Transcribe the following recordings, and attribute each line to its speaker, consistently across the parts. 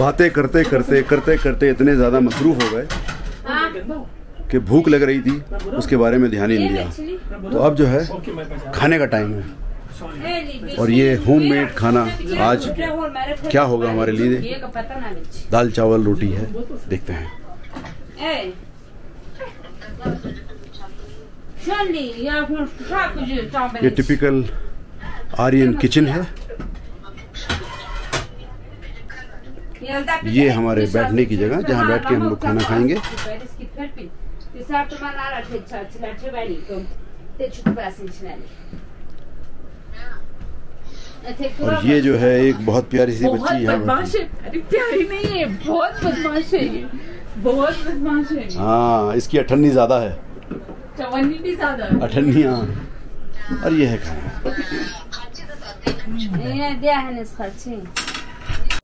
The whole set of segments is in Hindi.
Speaker 1: बातें करते करते इतने ज़्यादा मसरूफ़ हो गए कि भूख लग रही थी, उसके बारे में ध्यान ही नहीं दिया। तो अब जो है खाने का टाइम है और ये होममेड खाना आज क्या होगा हमारे लिए। दाल चावल रोटी है, देखते हैं। ये टिपिकल आर्यन किचन है। ये हमारे बैठने की जगह, जहाँ बैठ के हम लोग खाना खाएंगे। और ये जो है एक बहुत प्यारी सी बच्ची यहाँ
Speaker 2: बदमाश है। अरे प्यारी नहीं है, बहुत बदमाश है ये, बहुत बदमाश है।
Speaker 1: हाँ, इसकी अठन्नी ज्यादा है,
Speaker 2: चवन्नी भी ज्यादा है।
Speaker 1: अठन्नी। हाँ, और ये है खाना।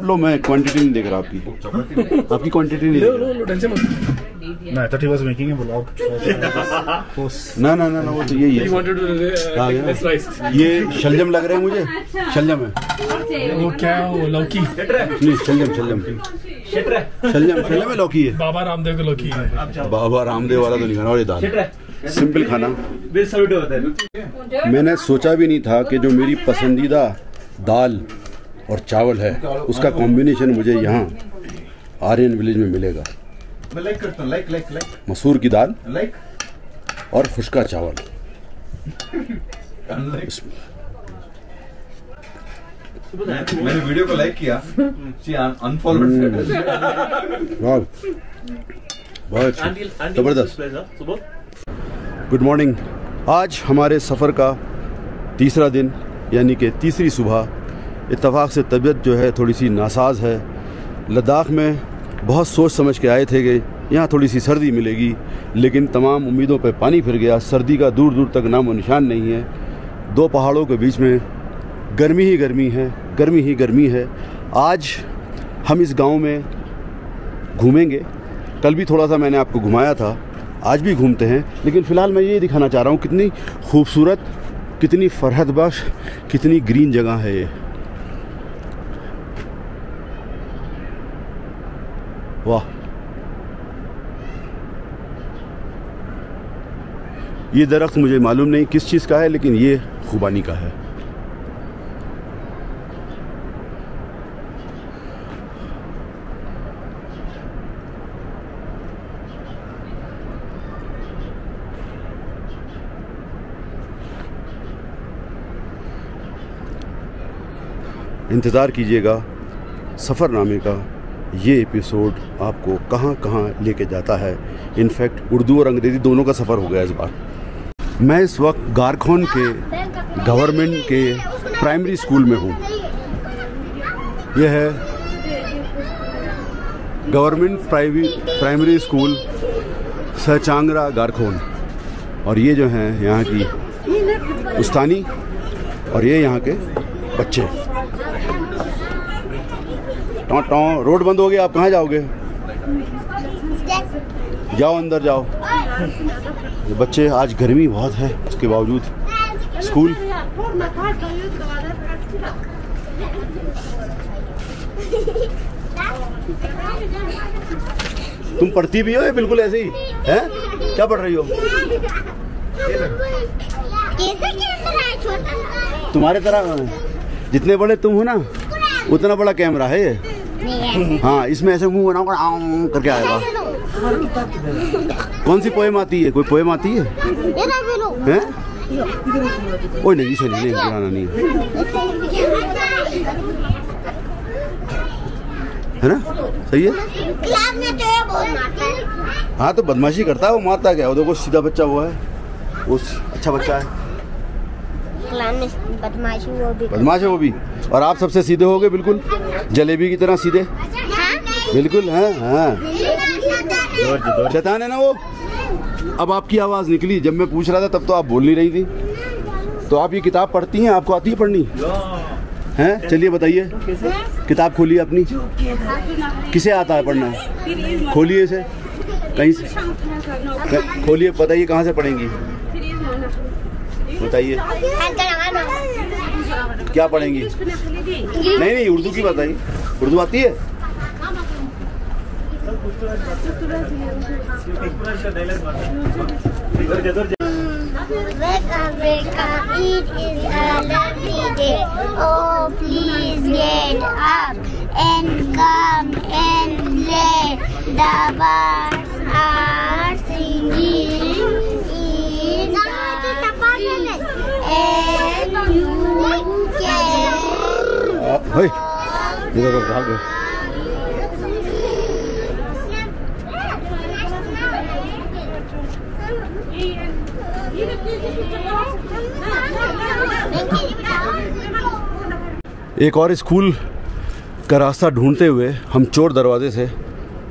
Speaker 1: लो, मैं क्वांटिटी नहीं देख रहा आपकी क्वांटिटी नहीं देख रहा।
Speaker 3: No, I thought he was making a vlog.
Speaker 1: ना वो तो यही है। ये शलजम लग रहे हैं मुझे, शलजम है।
Speaker 3: वो क्या है? वो लौकी
Speaker 1: नहीं, शलजम है, लौकी है।
Speaker 3: बाबा रामदेव की लौकी है।
Speaker 1: बाबा रामदेव वाला तो नहीं खाना। और ये दाल, सिंपल खाना। मैंने सोचा भी नहीं था कि जो मेरी पसंदीदा दाल और चावल है, उसका कॉम्बिनेशन मुझे यहाँ आर्यन विलेज में मिलेगा।
Speaker 4: मैं लाइक करता हूँ, लाइक
Speaker 1: मसूर की दाल
Speaker 4: लाइक
Speaker 1: और खुश्का चावल।
Speaker 4: मैंने वीडियो को लाइक किया, अनफॉलो।
Speaker 1: बहुत जबरदस्त। Good morning. आज हमारे सफ़र का तीसरा दिन, यानी कि तीसरी सुबह। इत्तफाक से तबीयत जो है थोड़ी सी नासाज है। लद्दाख में बहुत सोच समझ के आए थे कि यहाँ थोड़ी सी सर्दी मिलेगी, लेकिन तमाम उम्मीदों पे पानी फिर गया। सर्दी का दूर दूर तक नामो निशान नहीं है। दो पहाड़ों के बीच में गर्मी ही गर्मी है। आज हम इस गांव में घूमेंगे। कल भी थोड़ा सा मैंने आपको घुमाया था, आज भी घूमते हैं। लेकिन फ़िलहाल मैं ये दिखाना चाह रहा हूँ कितनी खूबसूरत, कितनी फरहत बख्श, कितनी ग्रीन जगह है ये। वाह, ये दरख्त मुझे मालूम नहीं किस चीज़ का है, लेकिन ये खुबानी का है। इंतज़ार कीजिएगा सफ़रनामे का। ये एपिसोड आपको कहाँ कहाँ लेके जाता है। इनफैक्ट उर्दू और अंग्रेज़ी दोनों का सफ़र हो गया इस बार। मैं इस वक्त गारखोन के गवर्नमेंट के प्राइमरी स्कूल में हूँ। यह है गवर्नमेंट प्राइमरी स्कूल सहचांगरा गारखोन। और ये जो हैं यहाँ की उस्तानी और ये यहाँ के बच्चे। रोड बंद हो गया, आप कहाँ जाओगे? जाओ अंदर जाओ। बच्चे, आज गर्मी बहुत है, उसके बावजूद स्कूल। तुम पढ़ती भी हो या बिल्कुल ऐसे ही हैं? क्या पढ़ रही हो? तुम्हारे तरह जितने बड़े तुम हो ना, उतना बड़ा कैमरा है ये। हाँ, इसमें ऐसे मुंह बनाओ करके आएगा। कौन सी पोएम आती है? कोई पोएम आती है? हैं? ओए नहीं, इसे नहीं, गिराना नहीं है ना? सही है। हाँ, तो बदमाशी करता है वो, मारता क्या? वो देखो सीधा बच्चा वो है, वो अच्छा बच्चा है। बदमाश है वो भी। और आप सबसे सीधे हो गए, बिल्कुल जलेबी की तरह सीधे। बिल्कुल। हाँ, शैतान है ना वो। अब आपकी आवाज़ निकली, जब मैं पूछ रहा था तब तो आप बोल नहीं रही थी। तो आप ये किताब पढ़ती हैं? आपको आती है पढ़नी? हैं? चलिए बताइए, किताब खोलिए अपनी। किसे आता है पढ़ना? खोलिए इसे कहीं से, खोलिए, बताइए कहाँ से पढ़ेंगी, बताइए क्या पढ़ेंगी? नहीं, उर्दू की बताइए। उर्दू आती है?
Speaker 5: Welcome, it is a lovely day. Oh, please get up and come and play. The birds are singing in the trees, and you can.
Speaker 1: एक और स्कूल का रास्ता ढूंढते हुए हम चोर दरवाजे से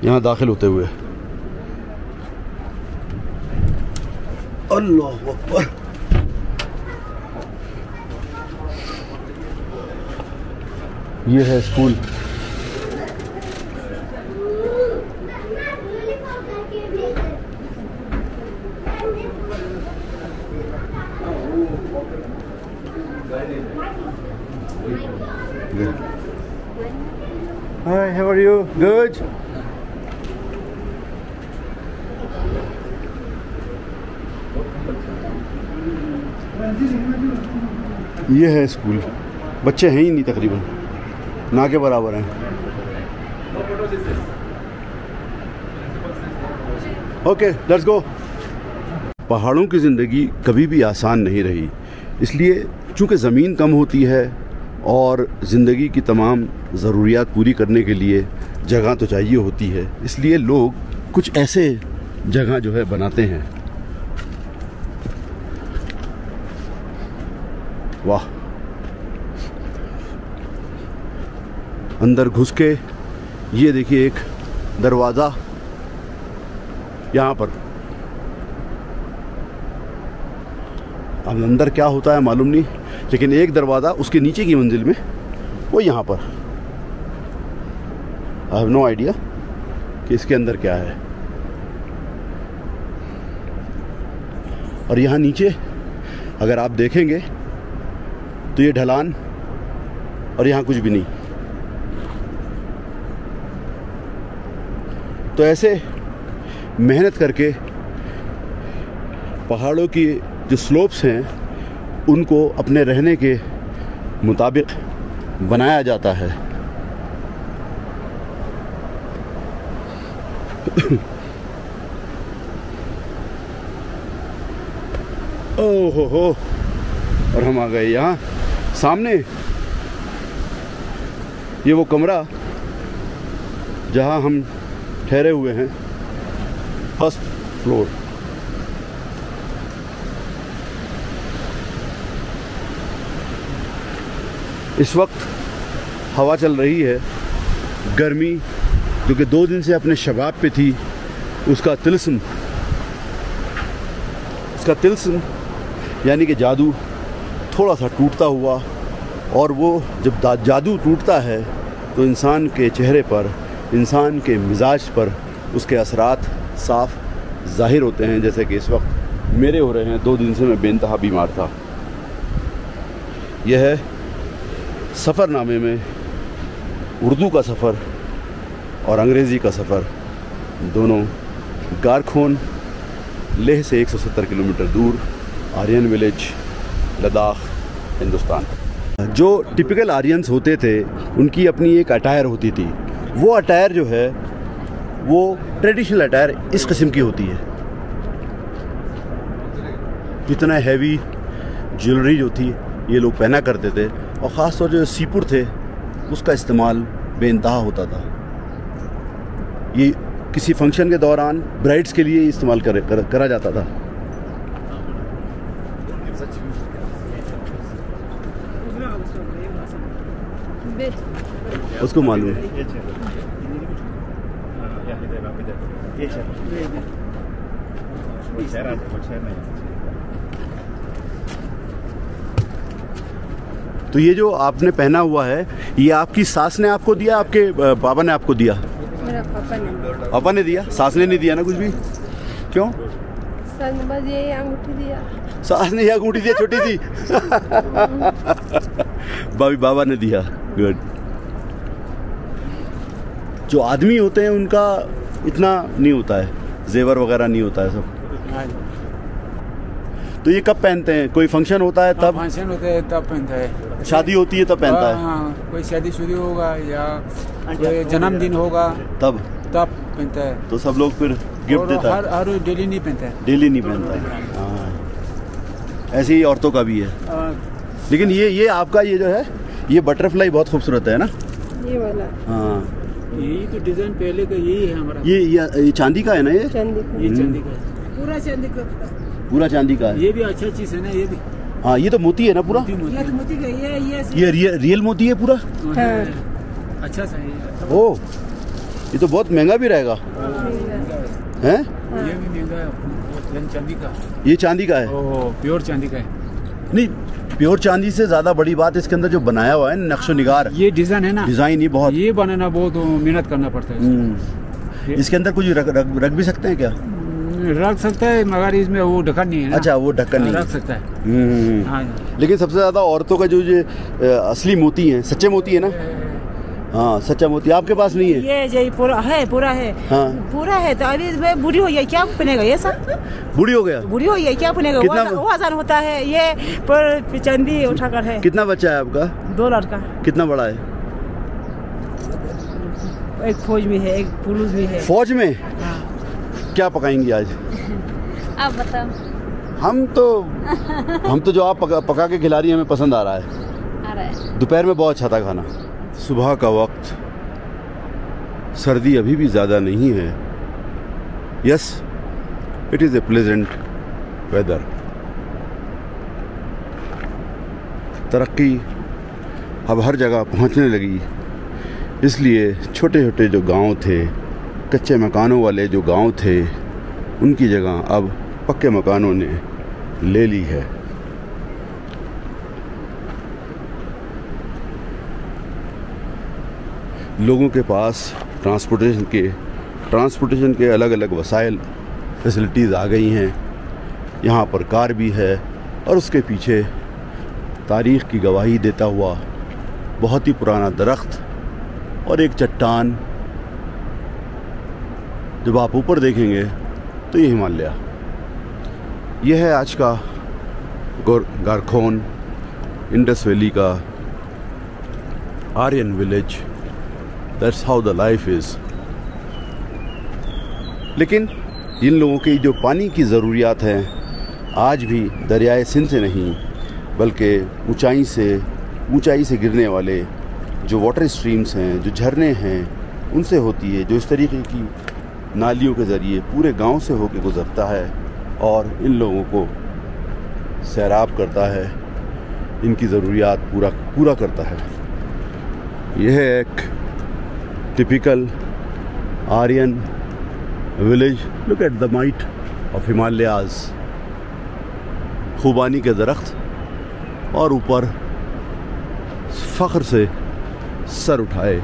Speaker 1: यहाँ दाखिल होते हुए। अल्लाह अकबर। ये है school. Hi, how are you? Good. ये है स्कूल। बच्चे हैं ही नहीं, तकरीबन ना के बराबर हैं। Okay, let's go. पहाड़ों की ज़िंदगी कभी भी आसान नहीं रही, इसलिए चूँकि ज़मीन कम होती है और ज़िंदगी की तमाम ज़रूरियात पूरी करने के लिए जगह तो चाहिए होती है, इसलिए लोग कुछ ऐसे जगह जो है बनाते हैं। वाह। अंदर घुस के ये देखिए एक दरवाज़ा यहाँ पर। अब अंदर क्या होता है मालूम नहीं, लेकिन एक दरवाज़ा उसके नीचे की मंजिल में, वो यहाँ पर। आई हैव नो आइडिया कि इसके अंदर क्या है। और यहाँ नीचे अगर आप देखेंगे तो ये ढलान और यहाँ कुछ भी नहीं। तो ऐसे मेहनत करके पहाड़ों की जो स्लोप्स हैं उनको अपने रहने के मुताबिक बनाया जाता है। ओहो हो, और हम आ गए यहाँ सामने। ये वो कमरा जहाँ हम ठहरे हुए हैं, फर्स्ट फ्लोर। इस वक्त हवा चल रही है, गर्मी जो कि 2 दिन से अपने शबाब पे थी, उसका तिल्स्म यानी कि जादू थोड़ा सा टूटता हुआ। और वो जब जादू टूटता है तो इंसान के चेहरे पर, इंसान के मिजाज पर उसके असरात साफ ज़ाहिर होते हैं, जैसे कि इस वक्त मेरे हो रहे हैं। 2 दिन से मैं बेइंतहा बीमार था। यह है सफ़रनामे में उर्दू का सफ़र और अंग्रेज़ी का सफ़र, दोनों गारखोन लेह से 170 किलोमीटर दूर, आर्यन विलेज, लद्दाख, हिंदुस्तान। जो टिपिकल आर्यंस होते थे उनकी अपनी एक अटायर होती थी। वो अटायर जो है वो ट्रेडिशनल अटायर इस किस्म की होती है। इतना हैवी ज्वेलरी जो थी ये लोग पहना करते थे, और ख़ास तौर जो सीपुर थे उसका इस्तेमाल बेइंतहा होता था। ये किसी फंक्शन के दौरान ब्राइड्स के लिए इस्तेमाल करा जाता था। उसको मालूम है। तो ये जो आपने पहना हुआ है, ये आपकी सास ने आपको दिया, आपके पापा ने आपको दिया?
Speaker 6: मेरा
Speaker 1: पापा ने दिया, सास ने नहीं दिया ना कुछ भी? क्यों?
Speaker 6: बस ये अंगूठी दिया।
Speaker 1: सास ने ये अंगूठी दिया, छोटी सी। बाबा ने दिया। गुड। जो आदमी होते हैं उनका इतना नहीं होता है, जेवर वगैरह नहीं होता है सब। तो ये कब पहनते हैं? कोई फंक्शन होता है तब?
Speaker 7: फंक्शन होता है तब पहनता है।
Speaker 1: शादी होती है तब पहनता है?
Speaker 7: हाँ, कोई शादी शुरू होगा या कोई जन्मदिन होगा
Speaker 1: तब
Speaker 7: पहनता है।
Speaker 1: तो सब लोग फिर गिफ्ट देता है?
Speaker 7: हर डेली नहीं पहनता है।
Speaker 1: डेली नहीं पहनता है। हाँ, ऐसे ही औरतों का भी है। लेकिन ये आपका ये जो है, ये बटरफ्लाई बहुत खूबसूरत है ना?
Speaker 6: ये वाला।
Speaker 1: हाँ,
Speaker 7: यही तो डिजाइन पहले का यही है हमारा।
Speaker 1: ये चांदी का है ना? ये
Speaker 6: चांदी का।
Speaker 7: ये चांदी का है, पूरा चांदी का।
Speaker 1: पूरा चांदी का है।
Speaker 7: ये भी अच्छा चीज है ना, ये भी।
Speaker 1: हाँ, ये तो मोती है ना पूरा?
Speaker 7: ये तो मोती का,
Speaker 1: ये रियल मोती है पूरा?
Speaker 7: हाँ। अच्छा सा है।
Speaker 1: ओ, ये तो बहुत महंगा भी रहेगा हैं?
Speaker 7: ये भी महंगा है, चांदी का।
Speaker 1: ये चांदी का है?
Speaker 7: ओ, प्योर चांदी का है।
Speaker 1: नहीं, प्योर चांदी से ज्यादा बड़ी बात इसके अंदर जो बनाया हुआ है नक्शो निगार,
Speaker 7: ये डिजाइन है ना,
Speaker 1: डिजाइन ये बहुत,
Speaker 7: ये बनाना बहुत मेहनत करना पड़ता है।
Speaker 1: इसके अंदर कुछ रख भी सकते हैं क्या?
Speaker 7: रख सकता है, मगर इसमें वो ढक्कन नहीं है ना।
Speaker 1: अच्छा, वो ढक्कन नहीं
Speaker 7: रख सकता है। हाँ।
Speaker 1: लेकिन सबसे ज्यादा औरतों का जो असली मोती है, सच्चे मोती है ना? हाँ, सच्चा मोती आपके पास नहीं है?
Speaker 8: ये पूरा है।
Speaker 1: हाँ,
Speaker 8: पूरा है। तो अभी मैं बूढ़ी हो गई, क्या बनेगा ये सब?
Speaker 1: बूढ़ी हो गया?
Speaker 8: बूढ़ी हो गई, क्या बनेगा? वो आसान होता है। ये पर चांदी उठाकर है।
Speaker 1: कितना बच्चा है आपका?
Speaker 8: 2 लड़का।
Speaker 1: कितना बड़ा है?
Speaker 8: एक फौज में है, एक पुलिस में है।
Speaker 1: फौज में?
Speaker 8: हाँ।
Speaker 1: क्या पकाएंगी आज?
Speaker 2: आप बताओ।
Speaker 1: हम तो जो आप पका के खिला रही हैं हमें पसंद आ रहा है। दोपहर में बहुत अच्छा था खाना। सुबह का वक्त, सर्दी अभी भी ज़्यादा नहीं है। Yes, it is a pleasant weather. तरक्की अब हर जगह पहुंचने लगी, इसलिए छोटे छोटे जो गांव थे, कच्चे मकानों वाले जो गांव थे, उनकी जगह अब पक्के मकानों ने ले ली है। लोगों के पास ट्रांसपोर्टेशन के अलग अलग वसाइल, फैसिलिटीज़ आ गई हैं। यहाँ पर कार भी है और उसके पीछे तारीख़ की गवाही देता हुआ बहुत ही पुराना दरख्त और एक चट्टान। जब आप ऊपर देखेंगे तो ये हिमालय। यह है आज का गारखोन, इंडस वैली का Aryan village. That's how the life is. लेकिन इन लोगों की जो पानी की ज़रूरियात हैं, आज भी दरियाए सिंध से नहीं बल्कि ऊंचाई से गिरने वाले जो वाटर स्ट्रीम्स हैं, जो झरने हैं, उनसे होती है, जो इस तरीके की नालियों के ज़रिए पूरे गांव से होकर गुज़रता है और इन लोगों को सैराब करता है, इनकी ज़रूरियात पूरा करता है। यह है एक typical Aryan village. Look at the might of Himalayas. खुबानी के दरख्त और ऊपर फख्र से सर उठाए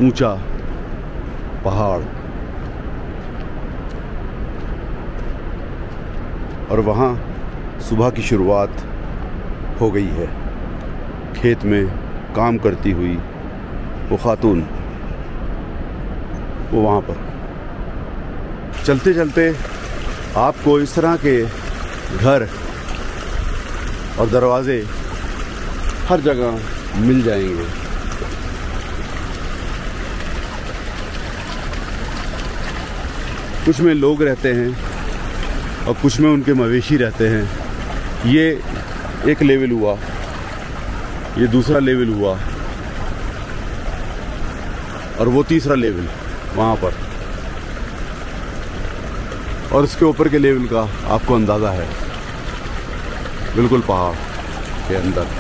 Speaker 1: ऊंचा पहाड़, और वहाँ सुबह की शुरुआत हो गई है। खेत में काम करती हुई वो खातून, वो वहाँ पर चलते चलते आपको इस तरह के घर और दरवाजे हर जगह मिल जाएंगे। कुछ में लोग रहते हैं और कुछ में उनके मवेशी रहते हैं। ये एक लेवल हुआ, ये दूसरा लेवल हुआ और वो तीसरा लेवल वहाँ पर, और उसके ऊपर के लेवल का आपको अंदाज़ा है, बिल्कुल पहाड़ के अंदर।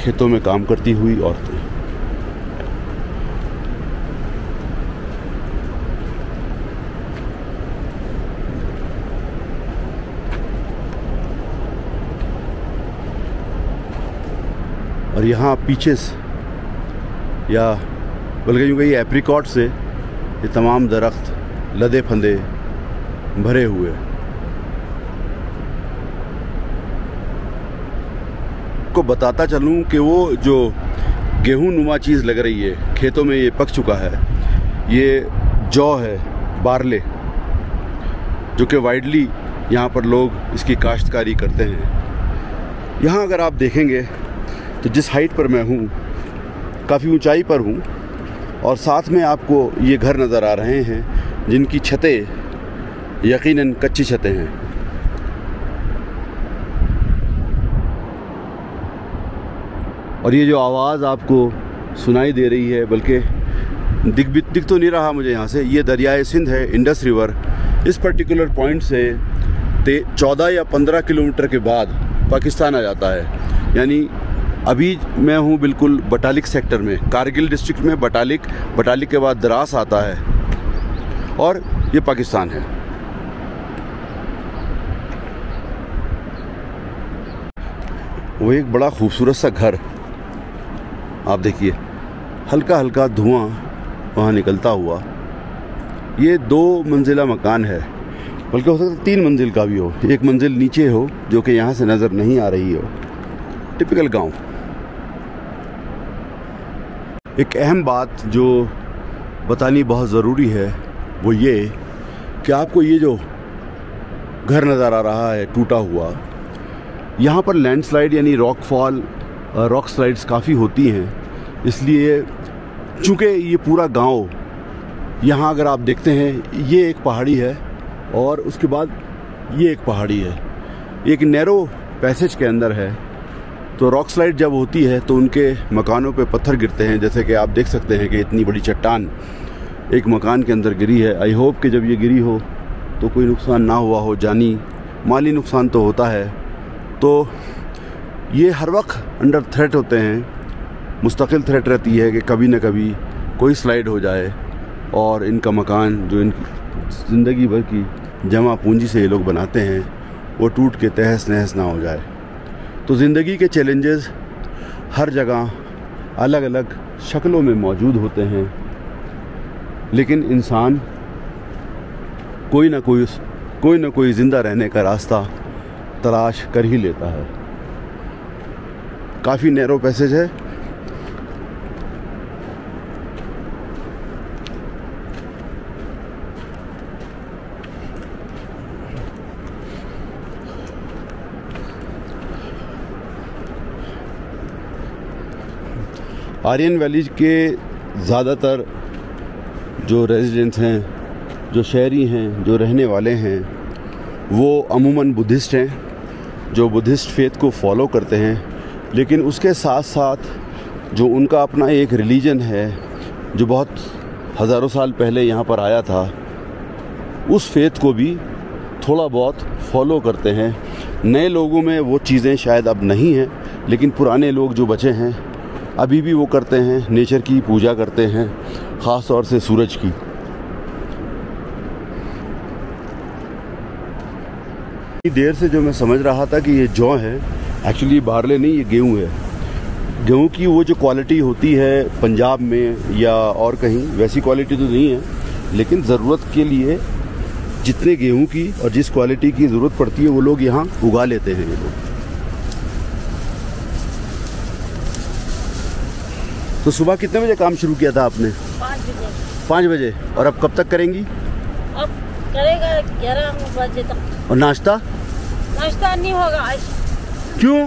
Speaker 1: खेतों में काम करती हुई औरतें। और यहाँ पीछे से, या बल्कि यूँ कहीं एप्रिकॉट से ये तमाम दरख्त लदे फंदे भरे हुए। को बताता चलूं कि वो जो गेहूं नुमा चीज़ लग रही है खेतों में, ये पक चुका है। ये जौ है, बारले, जो कि वाइडली यहाँ पर लोग इसकी काश्तकारी करते हैं। यहाँ अगर आप देखेंगे तो जिस हाइट पर मैं हूँ, काफ़ी ऊंचाई पर हूँ, और साथ में आपको ये घर नज़र आ रहे हैं जिनकी छतें यकीनन कच्ची छतें हैं। और ये जो आवाज़ आपको सुनाई दे रही है, बल्कि दिख तो नहीं रहा मुझे यहाँ से, ये दरियाए सिंध है, इंडस रिवर। इस पर्टिकुलर पॉइंट से 14 या 15 किलोमीटर के बाद पाकिस्तान आ जाता है। यानी अभी मैं हूँ बिल्कुल बटालिक सेक्टर में, कारगिल डिस्ट्रिक्ट में बटालिक के बाद द्रास आता है और ये पाकिस्तान है। वो एक बड़ा खूबसूरत सा घर आप देखिए, हल्का हल्का धुआं वहाँ निकलता हुआ। ये 2 मंजिला मकान है, बल्कि हो सकता है 3 मंजिल का भी हो। एक मंजिल नीचे हो जो कि यहाँ से नज़र नहीं आ रही हो। टिपिकल गांव। एक अहम बात जो बतानी बहुत ज़रूरी है वो ये कि आपको ये जो घर नज़र आ रहा है टूटा हुआ, यहाँ पर लैंडस्लाइड यानी रॉक स्लाइड्स काफ़ी होती हैं। इसलिए चूँकि ये पूरा गांव, यहाँ अगर आप देखते हैं, ये एक पहाड़ी है और उसके बाद ये एक पहाड़ी है, एक नैरो पैसेज के अंदर है। तो रॉक स्लाइड जब होती है तो उनके मकानों पे पत्थर गिरते हैं, जैसे कि आप देख सकते हैं कि इतनी बड़ी चट्टान एक मकान के अंदर गिरी है। आई होप कि जब ये गिरी हो तो कोई नुकसान ना हुआ हो, जानी माली नुकसान तो होता है। तो ये हर वक्त अंडर थ्रेट होते हैं, मुस्तकिल थ्रेट रहती है कि कभी न कभी कोई स्लाइड हो जाए और इनका मकान जो इनकी ज़िंदगी भर की जमा पूंजी से ये लोग बनाते हैं वो टूट के तहस नहस ना हो जाए। तो ज़िंदगी के चैलेंजेस हर जगह अलग अलग शक्लों में मौजूद होते हैं, लेकिन इंसान कोई ना कोई ज़िंदा रहने का रास्ता तलाश कर ही लेता है। काफ़ी नैरो पैसेज है। आर्यन वैली के ज़्यादातर जो रेजिडेंट्स हैं, जो शहरी हैं, जो रहने वाले हैं, वो अमूमन बुद्धिस्ट हैं, जो बुद्धिस्ट फेथ को फॉलो करते हैं। लेकिन उसके साथ साथ जो उनका अपना एक रिलीजन है जो बहुत हज़ारों साल पहले यहाँ पर आया था, उस फेथ को भी थोड़ा बहुत फॉलो करते हैं। नए लोगों में वो चीज़ें शायद अब नहीं हैं, लेकिन पुराने लोग जो बचे हैं अभी भी वो करते हैं। नेचर की पूजा करते हैं, ख़ास तौर से सूरज की। देर से जो मैं समझ रहा था कि ये जौ है, एक्चुअली बारले नहीं, ये गेहूँ है। गेहूँ की वो जो क्वालिटी होती है पंजाब में या और कहीं, वैसी क्वालिटी तो नहीं है, लेकिन ज़रूरत के लिए जितने गेहूँ की और जिस क्वालिटी की ज़रूरत पड़ती है वो लोग यहाँ उगा लेते हैं। ये लोग तो सुबह कितने बजे काम शुरू किया था आपने?
Speaker 9: 5 बजे।
Speaker 1: 5 बजे। और अब कब तक करेंगी?
Speaker 9: अब करेगा 11 बजे तक।
Speaker 1: और नाश्ता?
Speaker 9: नाश्ता नहीं होगा आज।
Speaker 1: क्यों?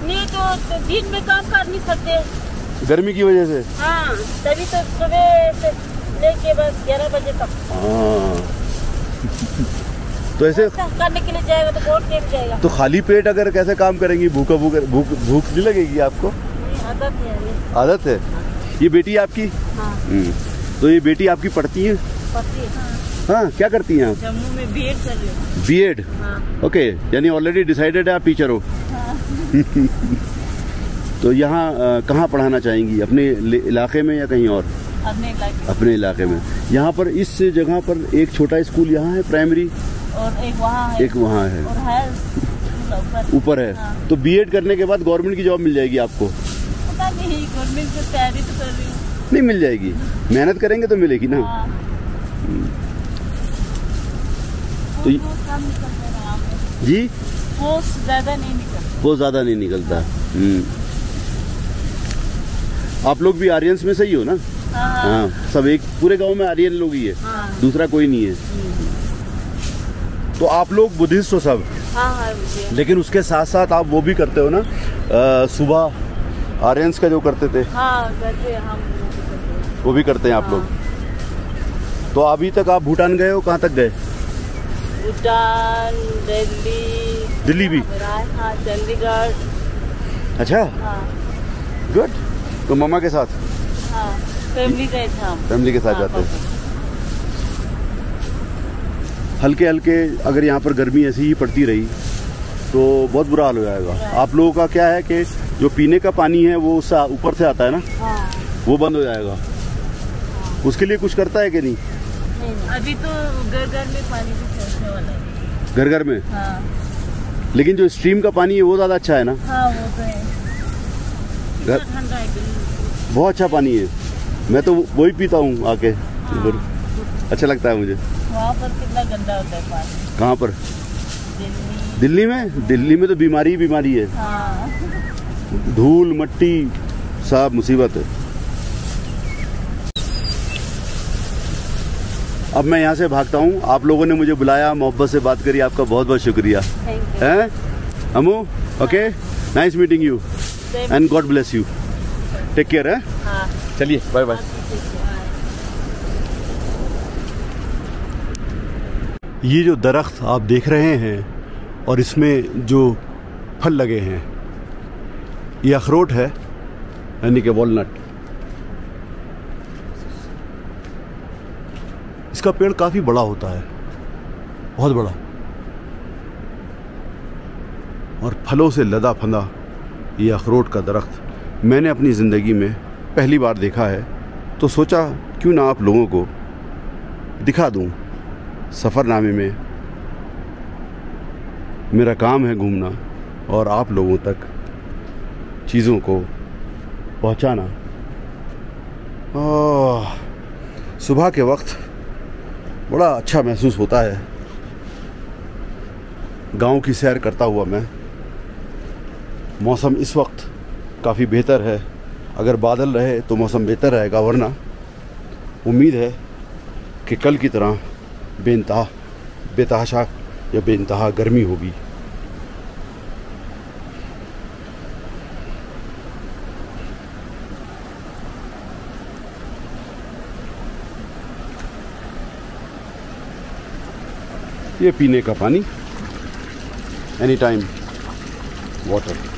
Speaker 9: नहीं तो दिन में काम कर नहीं सकते,
Speaker 1: गर्मी की वजह से।
Speaker 9: हाँ, तभी तो सुबह से लेके बस 11 बजे तक।
Speaker 1: हाँ। तो ऐसे
Speaker 9: करने के लिए जाएगा तो बहुत टाइम जाएगा।
Speaker 1: तो खाली पेट अगर कैसे काम करेंगी? भूख नहीं लगेगी आपको?
Speaker 9: आदत है।
Speaker 1: आदत है। ये बेटी आपकी?
Speaker 9: हाँ।
Speaker 1: तो ये बेटी आपकी पढ़ती है?
Speaker 9: पढ़ती है।
Speaker 1: हाँ, क्या करती हैं आप?
Speaker 9: जम्मू में बीएड कर रही हूँ।
Speaker 1: बीएड?
Speaker 9: हाँ।
Speaker 1: ओके, यानी ऑलरेडी डिसाइडेड है आप टीचर हो।
Speaker 9: हाँ।
Speaker 1: तो यहाँ कहाँ पढ़ाना चाहेंगी? अपने इलाके में या कहीं और? अपने इलाके में। यहाँ पर इस जगह पर एक छोटा स्कूल यहाँ है प्राइमरी,
Speaker 9: और एक वहाँ है,
Speaker 1: एक वहाँ है,
Speaker 9: और है
Speaker 1: ऊपर है।
Speaker 9: हाँ।
Speaker 1: तो बीएड करने के बाद गवर्नमेंट की जॉब मिल जाएगी आपको?
Speaker 9: पता नहीं, गवर्नमेंट की तैयारी तो कर रही हूँ।
Speaker 1: नहीं मिल जाएगी, मेहनत करेंगे तो मिलेगी ना। तो जी
Speaker 9: वो ज्यादा नहीं निकलता,
Speaker 1: वो ज्यादा नहीं निकलता। आप लोग भी आर्यंस में सही हो ना? हाँ, सब एक पूरे गांव में आर्यन लोग ही है, दूसरा कोई नहीं है। तो आप लोग बुद्धिस्ट हो सब?
Speaker 9: हाँ,
Speaker 1: लेकिन उसके साथ साथ आप वो भी करते हो ना, सुबह आर्यंस का जो करते थे?
Speaker 9: हाँ, करते हम
Speaker 1: वो भी करते हैं आप लोग। तो अभी तक आप भूटान गए हो? कहाँ तक गए?
Speaker 9: भूटान,
Speaker 1: दिल्ली भी?
Speaker 9: हाँ, चंडीगढ़।
Speaker 1: अच्छा, गुड। तो मम्मा के साथ?
Speaker 9: हाँ, फैमिली गए थे हम।
Speaker 1: फैमिली के साथ जाते हैं। हल्के हल्के अगर यहाँ पर गर्मी ऐसी ही पड़ती रही तो बहुत बुरा हाल हो जाएगा। आप लोगों का क्या है कि जो पीने का पानी है वो ऊपर से आता है ना, वो बंद हो जाएगा। उसके लिए कुछ करता है कि नहीं?
Speaker 9: अभी तो घर घर में पानी भी पहुँचने वाला है।
Speaker 1: घर घर में?
Speaker 9: हाँ।
Speaker 1: लेकिन जो स्ट्रीम का पानी है वो ज्यादा अच्छा है ना?
Speaker 9: हाँ, वो तो है। ठंडा है,
Speaker 1: बहुत अच्छा पानी है। मैं तो वही पीता हूँ आके। अच्छा लगता है मुझे।
Speaker 9: वहाँ पर कितना गंदा होता है पानी।
Speaker 1: कहाँ पर? दिल्ली में? दिल्ली में तो बीमारी ही बीमारी है।
Speaker 9: हाँ।
Speaker 1: धूल मट्टी सब मुसीबत है। अब मैं यहाँ से भागता हूँ। आप लोगों ने मुझे बुलाया, मोहब्बत से बात करी, आपका बहुत बहुत शुक्रिया। हैं Amu? Okay, nice meeting you and God bless you. Take care है। चलिए, बाय बाय। ये जो दरख्त आप देख रहे हैं और इसमें जो फल लगे हैं, ये अखरोट है, यानी कि वॉलनट। इसका पेड़ काफ़ी बड़ा होता है, बहुत बड़ा, और फलों से लदा फंदा ये अखरोट का दरख्त मैंने अपनी ज़िंदगी में पहली बार देखा है। तो सोचा क्यों ना आप लोगों को दिखा दूं। सफ़रनामे में मेरा काम है घूमना और आप लोगों तक चीज़ों को पहुंचाना। सुबह के वक्त बड़ा अच्छा महसूस होता है गांव की सैर करता हुआ मैं। मौसम इस वक्त काफ़ी बेहतर है। अगर बादल रहे तो मौसम बेहतर रहेगा, वरना उम्मीद है कि कल की तरह बेतहाशा या बेइंतहा गर्मी होगी। ये पीने का पानी, एनी टाइम वाटर।